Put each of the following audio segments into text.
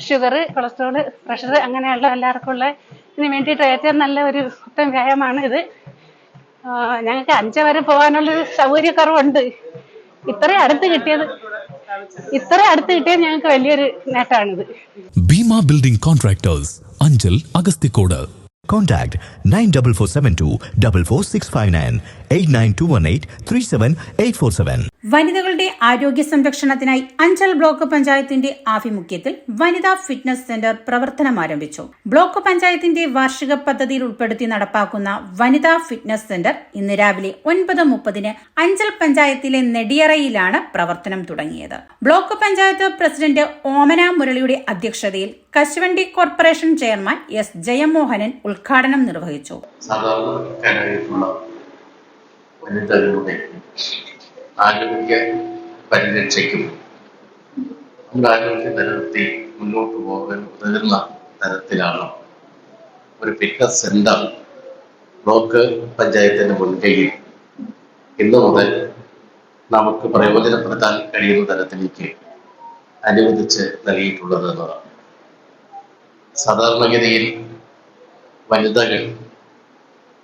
Sugar, cholesterol, pressure അങ്ങനെയുള്ള എല്ലാവർക്കും ഉള്ള ഇതിന് വേണ്ടിയിട്ട് ഏറ്റവും നല്ല ഒരു ഉത്തമ വ്യായാമമാണ് ഇത്. ഞങ്ങൾക്ക് 5 വരെ പോകാനുള്ളൊരു സൗകര്യക്കുറവുണ്ട്. ഇത്രയും അടുത്ത് കിട്ടിയത് ഞങ്ങൾക്ക് വലിയൊരു നേട്ടമാണിത്. Bhima building contractors, Anchal, Agasthikode. Contact 94472 44659 89218 37847. വനിതകളുടെ ആരോഗ്യ സംരക്ഷണത്തിനായി അഞ്ചൽ ബ്ലോക്ക് പഞ്ചായത്തിന്റെ ആഭിമുഖ്യത്തിൽ വനിതാ ഫിറ്റ്നസ് സെന്റർ പ്രവർത്തനം ആരംഭിച്ചു. ബ്ലോക്ക് പഞ്ചായത്തിന്റെ വാർഷിക പദ്ധതിയിൽ ഉൾപ്പെടുത്തി നടപ്പാക്കുന്ന വനിതാ ഫിറ്റ്നസ് സെന്റർ ഇന്ന് രാവിലെ 9:30 അഞ്ചൽ പഞ്ചായത്തിലെ നെടിയറയിലാണ് പ്രവർത്തനം തുടങ്ങിയത്. ബ്ലോക്ക് പഞ്ചായത്ത് പ്രസിഡന്റ് ഓമന മുരളിയുടെ അധ്യക്ഷതയിൽ കശുവണ്ടി കോർപ്പറേഷൻ ചെയർമാൻ എസ് ജയമോഹനൻ ഉദ്ഘാടനം നിർവഹിച്ചു. ആരോഗ്യ പരിരക്ഷയ്ക്കും നമ്മുടെ ആരോഗ്യം നിലനിർത്തി മുന്നോട്ട് പോകാൻ ഉതകുന്ന തരത്തിലാണ് ഒരു ഫിറ്റ്നസ് സെന്റർ ബ്ലോക്ക് പഞ്ചായത്തിന്റെ മുൻകൈയിൽ ഇന്നു മുതൽ നമുക്ക് പ്രയോജനപ്പെടുത്താൻ കഴിയുന്ന തരത്തിലേക്ക് അനുവദിച്ച് നൽകിയിട്ടുള്ളത് എന്നതാണ്. സാധാരണഗതിയിൽ വനിതകൾ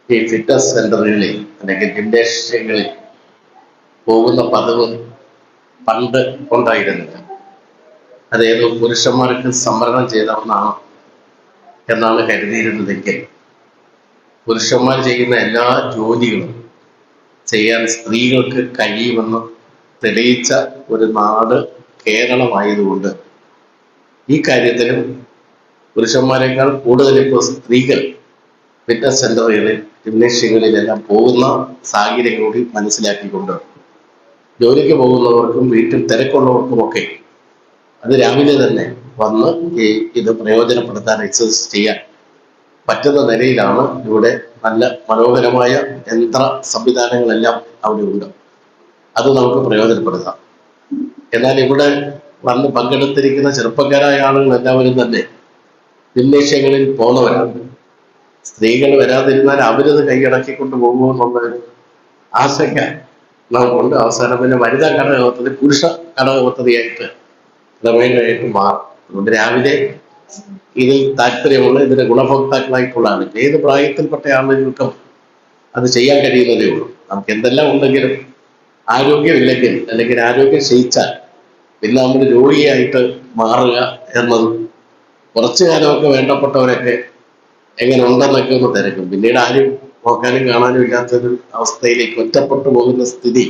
ഈ ഫിറ്റ്നസ് സെന്ററുകളിൽ അല്ലെങ്കിൽ ജിംനേഷ്യങ്ങളിൽ പോകുന്ന പതിവ് പണ്ട് ഉണ്ടായിരുന്നില്ല. അതേതോ പുരുഷന്മാർക്ക് സംവരണം ചെയ്ത ഒന്നാണ് എന്നാണ് കരുതിയിരുന്നതെങ്കിൽ പുരുഷന്മാർ ചെയ്യുന്ന എല്ലാ ജോലികളും ചെയ്യാൻ സ്ത്രീകൾക്ക് കഴിയുമെന്ന് തെളിയിച്ച ഒരു നാട് കേരളമായതുകൊണ്ട് ഈ കാര്യത്തിലും പുരുഷന്മാരെക്കാൾ കൂടുതൽ ഇപ്പോൾ സ്ത്രീകൾ ഫിറ്റ്നസ് സെന്ററുകളിൽ ജിംനേഷ്യങ്ങളിലെല്ലാം പോകുന്ന സാഹചര്യം കൂടി മനസ്സിലാക്കിക്കൊണ്ട് ജോലിക്ക് പോകുന്നവർക്കും വീട്ടിൽ തിരക്കുള്ളവർക്കുമൊക്കെ അത് രാവിലെ തന്നെ വന്ന് ഇത് പ്രയോജനപ്പെടുത്താൻ എക്സസൈസ് ചെയ്യാൻ പറ്റുന്ന നിലയിലാണ് ഇവിടെ നല്ല മനോഹരമായ യന്ത്ര സംവിധാനങ്ങളെല്ലാം അവിടെ ഉണ്ട്. അത് നമുക്ക് പ്രയോജനപ്പെടുത്താം. എന്നാൽ ഇവിടെ വന്ന് പങ്കെടുത്തിരിക്കുന്ന ചെറുപ്പക്കാരായ ആളുകൾ എല്ലാവരും തന്നെ ജിംനേഷ്യങ്ങളിൽ പോകുന്നവരാണ്. സ്ത്രീകൾ വരാതിരുന്നാൽ അവരത് കൈയടക്കിക്കൊണ്ട് പോകുമെന്നുള്ളൊരു ആശങ്ക നമുക്കുണ്ട്. അവസാനം പിന്നെ വനിതാ ഘടക പദ്ധതി പുരുഷ ഘടക പദ്ധതിയായിട്ട് ക്രമേണയായിട്ട് മാറും. അതുകൊണ്ട് രാവിലെ ഇതിൽ താല്പര്യമുള്ള ഇതിന്റെ ഗുണഭോക്താക്കളായിട്ടുള്ള ആളുകൾ ഏത് പ്രായത്തിൽപ്പെട്ട ആളുകൾക്കും അത് ചെയ്യാൻ കഴിയുന്നതേ ഉള്ളൂ. നമുക്ക് എന്തെല്ലാം ഉണ്ടെങ്കിലും ആരോഗ്യമില്ലെങ്കിൽ അല്ലെങ്കിൽ ആരോഗ്യം ക്ഷയിച്ചാൽ പിന്നെ നമ്മൾ രോഗിയായിട്ട് മാറുക എന്നത് കുറച്ചു കാലമൊക്കെ വേണ്ടപ്പെട്ടവരൊക്കെ എങ്ങനെ ഉണ്ടെന്നൊക്കെ ഒന്ന് തിരക്കും. പിന്നീട് ആരും നോക്കാനും കാണാനും ഇല്ലാത്തൊരു അവസ്ഥയിലേക്ക് ഒറ്റപ്പെട്ടു പോകുന്ന സ്ഥിതി.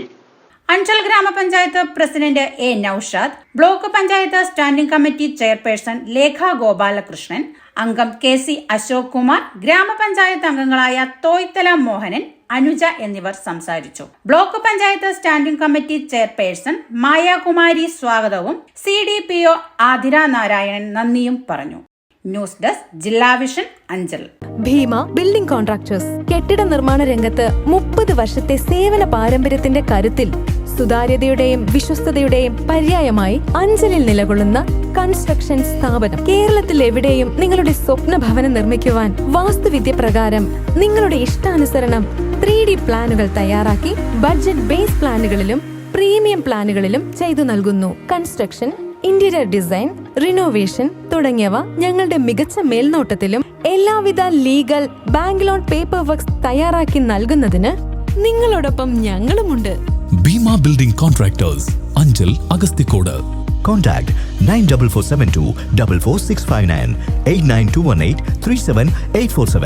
Anchal grama panchayat president A Noushad, block panchayat standing committee chairperson Lekha Gopalakrishnan, അംഗം കെ.സി. അശോക് കുമാർ, ഗ്രാമപഞ്ചായത്ത് അംഗങ്ങളായ തോയ്ത്തല മോഹനൻ, അനുജ എന്നിവർ സംസാരിച്ചു. Block panchayat standing committee chairperson Mayakumari സ്വാഗതവും CDPO ആതിര നാരായണൻ നന്ദിയും പറഞ്ഞു. ന്യൂസ് ഡെസ്ക് ജില്ലാ vision Anchal. Bhima building contractors കെട്ടിട നിർമ്മാണ രംഗത്ത് 30 വർഷത്തെ സേവന പാരമ്പര്യത്തിന്റെ കരുത്തിൽ സുതാര്യതയുടെയും വിശ്വസ്തതയുടെയും പര്യായമായി അഞ്ചലിൽ നിലകൊള്ളുന്ന കൺസ്ട്രക്ഷൻ സ്ഥാപനം. കേരളത്തിൽ എവിടെയും നിങ്ങളുടെ സ്വപ്ന ഭവനം നിർമ്മിക്കുവാൻ വാസ്തുവിദ്യ പ്രകാരം നിങ്ങളുടെ ഇഷ്ടാനുസരണം 3D പ്ലാനുകൾ തയ്യാറാക്കി ബഡ്ജറ്റ് ബേസ് പ്ലാനുകളിലും പ്രീമിയം പ്ലാനുകളിലും ചെയ്തു നൽകുന്നു. കൺസ്ട്രക്ഷൻ, ഇന്റീരിയർ ഡിസൈൻ, റിനോവേഷൻ തുടങ്ങിയവ ഞങ്ങളുടെ മികച്ച മേൽനോട്ടത്തിലും എല്ലാവിധ legal bank loan paper works തയ്യാറാക്കി നൽകുന്നതിന് നിങ്ങളോടൊപ്പം ഞങ്ങളുമുണ്ട്. Bhima building contractors, Anchal, Agasthikode. Contact 94472 44659 89218 37847.